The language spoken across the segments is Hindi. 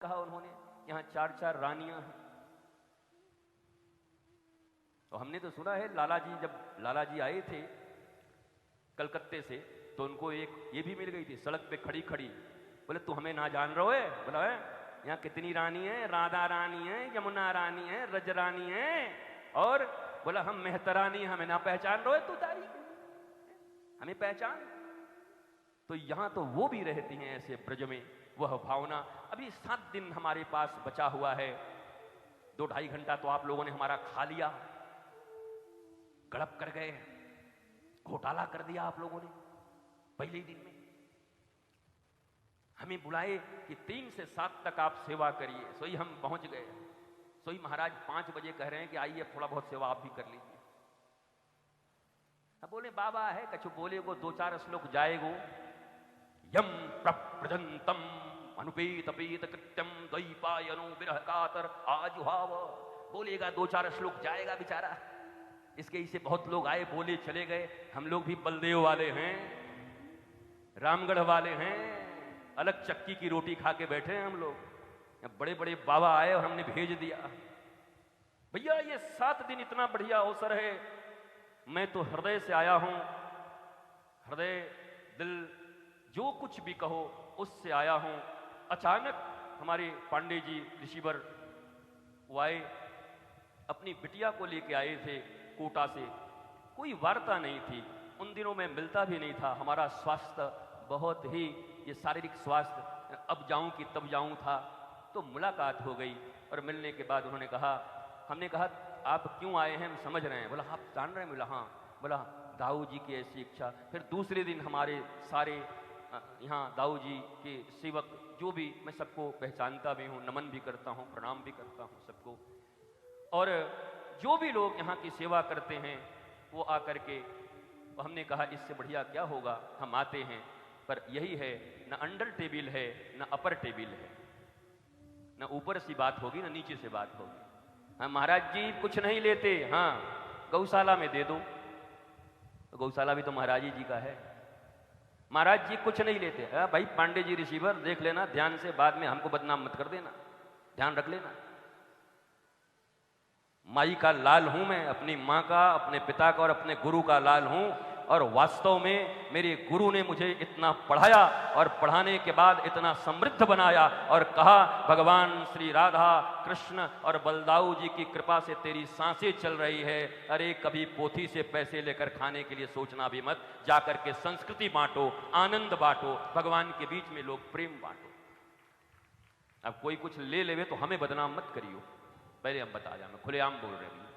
कहा उन्होंने यहाँ 4-4 रानियां हैं। तो हमने तो सुना है जब लाला जी आए थे कलकत्ते से तो उनको एक ये भी मिल गई थी सड़क पे खड़ी खड़ी। बोले तू हमें ना जान रहे हो है? बोला है यहाँ कितनी रानी है, राधा रानी है, यमुना रानी है, रज रानी है, और बोला हम मेहतरानी, हमें ना पहचान रहे हो, तू तारी हमें पहचान। तो यहाँ तो वो भी रहती हैं ऐसे ब्रज में, वह भावना। अभी 7 दिन हमारे पास बचा हुआ है, 2-2.5 घंटा तो आप लोगों ने हमारा खा लिया, गड़प कर गए, घोटाला कर दिया आप लोगों ने पहले ही दिन में। हमें बुलाए कि 3 से 7 तक आप सेवा करिए, सोई हम पहुंच गए। सोई महाराज 5 बजे कह रहे हैं कि आइए थोड़ा बहुत सेवा आप भी कर लीजिए। अब बोले बाबा है कछु बोले को 2-4 श्लोक जाएगो। यम प्रप्रजंतम अनुपेत पीत कृत्यम द्वैपायनो विरह कातर आजुहाव। बोलेगा 2-4 श्लोक जाएगा बेचारा। इसके इसे बहुत लोग आए बोले चले गए। हम लोग भी बलदेव वाले हैं, रामगढ़ वाले हैं, अलग चक्की की रोटी खा के बैठे हैं हम लोग। बड़े बड़े बाबा आए और हमने भेज दिया। भैया ये 7 दिन इतना बढ़िया अवसर है, मैं तो हृदय से आया हूं, हृदय दिल जो कुछ भी कहो उससे आया हूं। अचानक हमारे पांडे जी ऋषिवर वो आए, अपनी बिटिया को लेके आए थे कोटा से। कोई वार्ता नहीं थी, उन दिनों में मिलता भी नहीं था। हमारा स्वास्थ्य बहुत ही ये शारीरिक स्वास्थ्य अब जाऊं कि तब जाऊं था। तो मुलाकात हो गई और मिलने के बाद उन्होंने कहा, हमने कहा आप क्यों आए हैं, हम समझ रहे हैं। बोला आप जान रहे हैं? बोला हाँ। बोला दाऊ जी की ऐसी इच्छा। फिर दूसरे दिन हमारे सारे यहाँ दाऊ जी के सेवक जो भी, मैं सबको पहचानता भी हूँ, नमन भी करता हूँ, प्रणाम भी करता हूँ सबको। और जो भी लोग यहाँ की सेवा करते हैं वो आकर के, तो हमने कहा इससे बढ़िया क्या होगा, हम आते हैं। पर यही है, न अंडर टेबल है न अपर टेबल है, न ऊपर से बात होगी न नीचे से बात होगी। हाँ महाराज जी कुछ नहीं लेते, हाँ गौशाला में दे दो। तो गौशाला भी तो महाराज जी का है। महाराज जी कुछ नहीं लेते, भाई पांडे जी रिसीवर देख लेना ध्यान से, बाद में हमको बदनाम मत कर देना, ध्यान रख लेना। माई का लाल हूं मैं, अपनी माँ का, अपने पिता का और अपने गुरु का लाल हूं। और वास्तव में मेरे गुरु ने मुझे इतना पढ़ाया और पढ़ाने के बाद इतना समृद्ध बनाया और कहा भगवान श्री राधा कृष्ण और बलदाऊ जी की कृपा से तेरी सांसें चल रही है। अरे कभी पोथी से पैसे लेकर खाने के लिए सोचना भी मत, जाकर के संस्कृति बांटो, आनंद बांटो, भगवान के बीच में लोग प्रेम बांटो। अब कोई कुछ ले लेवे तो हमें बदनाम मत करियो, पहले हम बता जाए, मैं खुलेआम बोल रहे हैं।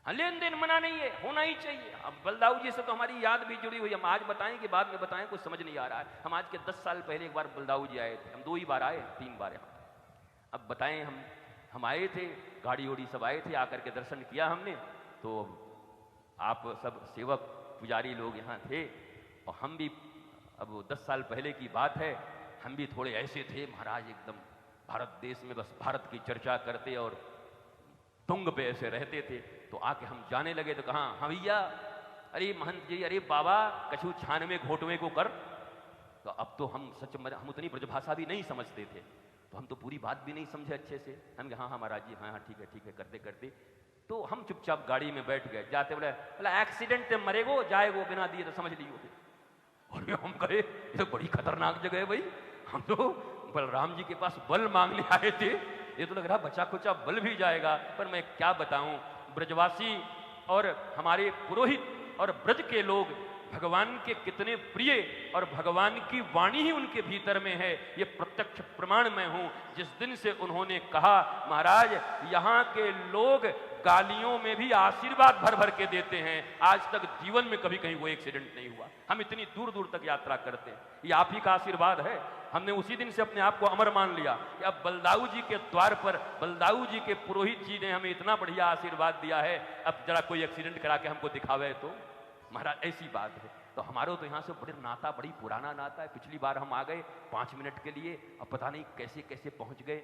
हाँ लेन देन मना नहीं है, होना ही चाहिए। अब बलदाऊ जी से तो हमारी याद भी जुड़ी हुई, हम आज बताएं कि बाद में बताएं कुछ समझ नहीं आ रहा है। हम आज के 10 साल पहले एक बार बलदाऊ जी आए थे, हम 2 ही बार आए, 3 बार यहाँ। अब बताएं, हम आए थे, गाड़ी ओड़ी सब आए थे, आकर के दर्शन किया हमने। तो आप सब सेवक पुजारी लोग यहाँ थे और हम भी, अब 10 साल पहले की बात है, हम भी थोड़े ऐसे थे महाराज, एकदम भारत देश में बस भारत की चर्चा करते और तुंग पे ऐसे रहते थे। तो आके हम जाने लगे तो कहा हाँ भैया, अरे महंत जी, अरे बाबा कछु छानवे घोटवे को कर। तो अब तो हम सच में हम उतनी ब्रजभाषा भी नहीं समझते थे, तो हम तो पूरी बात भी नहीं समझे अच्छे से। हम हाँ हाँ महाराज जी, हाँ हाँ ठीक है करते करते तो हम चुपचाप गाड़ी में बैठ गए। जाते बोला एक्सीडेंट से मरेगो जाएगो बिना दिए तो समझ लियो। और हम कहे ये तो बड़ी खतरनाक जगह है भाई, हम तो बलराम जी के पास बल मांगने आए थे, ये तो लग रहा बचा खुचा बल भी जाएगा। पर मैं क्या बताऊं, ब्रजवासी और हमारे पुरोहित और ब्रज के लोग भगवान के कितने प्रिय, और भगवान की वाणी ही उनके भीतर में है, ये प्रत्यक्ष प्रमाण मैं हूं। जिस दिन से उन्होंने कहा महाराज यहाँ के लोग गालियों में भी आशीर्वाद भर भर के देते हैं, आज तक जीवन में कभी कहीं वो एक्सीडेंट नहीं हुआ। हम इतनी दूर दूर तक यात्रा करते हैं, ये आप ही का आशीर्वाद है। हमने उसी दिन से अपने आप को अमर मान लिया कि अब बलदाऊ जी के द्वार पर बलदाऊ जी के पुरोहित जी ने हमें इतना बढ़िया आशीर्वाद दिया है, अब जरा कोई एक्सीडेंट करा के हमको दिखावे तो महाराज ऐसी बात है। तो हमारा तो यहाँ से बड़े नाता, बड़ी पुराना नाता है। पिछली बार हम आ गए 5 मिनट के लिए, अब पता नहीं कैसे कैसे पहुँच गए,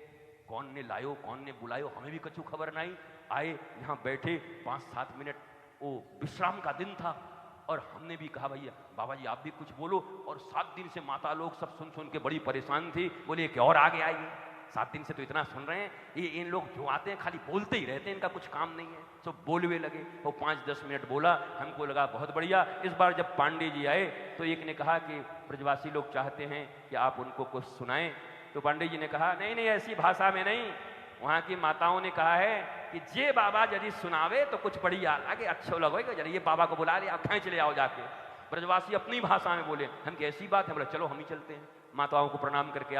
कौन ने लायो कौन ने बुलायो हमें भी कछु खबर नहीं। आए यहाँ बैठे 5-7 मिनट, वो विश्राम का दिन था और हमने भी कहा भैया बाबा जी आप भी कुछ बोलो। और 7 दिन से माता लोग सब सुन सुन के बड़ी परेशान थी, बोले कि और आगे आइए 7 दिन से तो इतना सुन रहे हैं, ये इन लोग जो आते हैं खाली बोलते ही रहते हैं, इनका कुछ काम नहीं है। सब बोलवे लगे, वो 5-10 मिनट बोला, हमको लगा बहुत बढ़िया। इस बार जब पांडे जी आए तो एक ने कहा कि ब्रजवासी लोग चाहते हैं कि आप उनको कुछ सुनाएं। तो पांडे जी ने कहा नहीं नहीं, ऐसी भाषा में नहीं, वहाँ की माताओं ने कहा है कि जे बाबा यदि सुनावे तो कुछ बढ़िया लगे, अच्छो लगेगा, जरा ये बाबा को बुला ले, आप खेच ले आओ जाके। ब्रजवासी अपनी भाषा में बोले, हम कैसी बात है, बोले चलो हम ही चलते हैं। माताओं को प्रणाम करके